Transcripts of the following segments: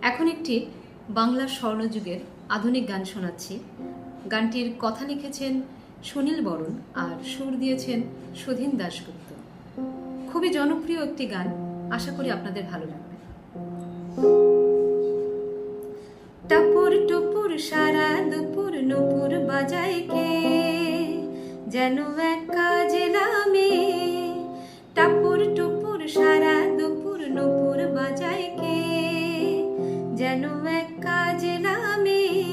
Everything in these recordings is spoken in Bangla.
এখন একটি বাংলা স্বর্ণযুগের আধুনিক গান শোনাচ্ছি। গানটির কথা লিখেছেন সুনীল বরণ আর সুর দিয়েছেন সুধীন দাশগুপ্ত। খুবই জনপ্রিয় একটি গান, আশা করি আপনাদের ভালো লাগবে। টাপুর টুপুর সারা দুপুর নুপুর বাজায় কে, যেন এক কাজলা মেয়ে। টাপুর টুপুর সারা দুপুর নুপুর বাজায় কে, যেন এক কাজলা মেয়ে।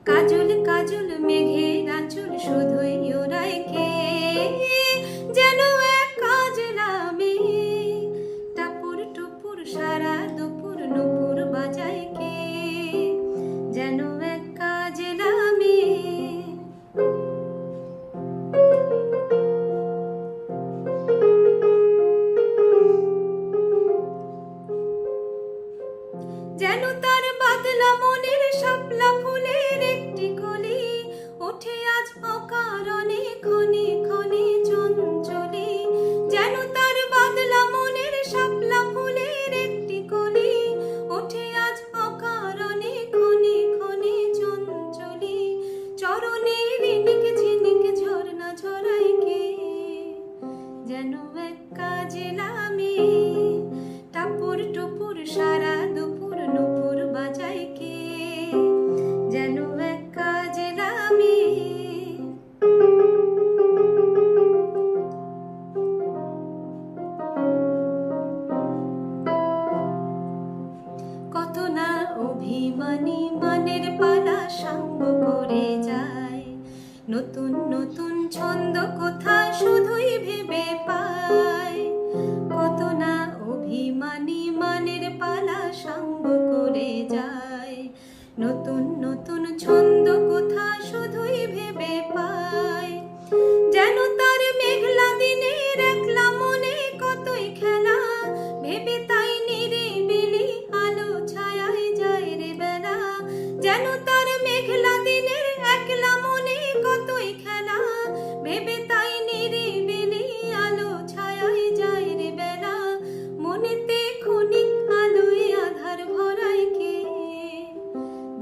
কাজল কাজল মেঘের আঁচল শুধুই ওরায় কে, যেন এক কাজলা মেয়ে। টাপুর টুপুর সারা দুপুর নুপুর বাজায় কে, যেন এক কাজলা মেয়ে। যেন তার বাদলা মনের শাপলা ফুলের একটি কলি, ওঠে আজ অকারণে ক্ষণে ক্ষণে চঞ্চলে। যেন তার বাদলা মনের শাপলা ফুলের একটি কলি, ওঠে আজ অকারণে ক্ষণে ক্ষণে চঞ্চলে। চরণে রিনিক ঝিনিক ঝর্ণা ঝরায় কে, যেন এক কাজলা মেয়ে। টাপুর টুপুর সারা দুপুর নুপুর বাজায় কে, যেন এক কাজলা মেয়ে। কত না অভিমানী মানের পালা সাঙ্গ করে যায়, নতুন নতুন ছন্দ কোথা শুধুই ভেবে পায়। কত না অভিমানী মানের পালা সাঙ্গ করে যায়, নতুন নতুন ছন্দ কোথা শুধুই ভেবে পায়। যেন তার মেঘলা দিনের একলা মনে কতই খেলা, ভেবে তাই নিরিবিলি আলো ছায়ায় যায় রে বেলা। যেন তার মেঘলা দিনের একলা মনে কতই খেলা, ভেবে তাই নিরিবিলি আলো ছায়ায় যায় রে বেলা। মনেতে ক্ষণিক আলোয় আধার ভরায় কে,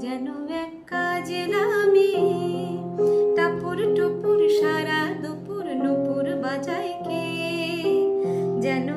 যেন এক কাজলা মেয়ে। টাপুর টুপুর সারা দুপুর নুপুর বাজায় কে, যেন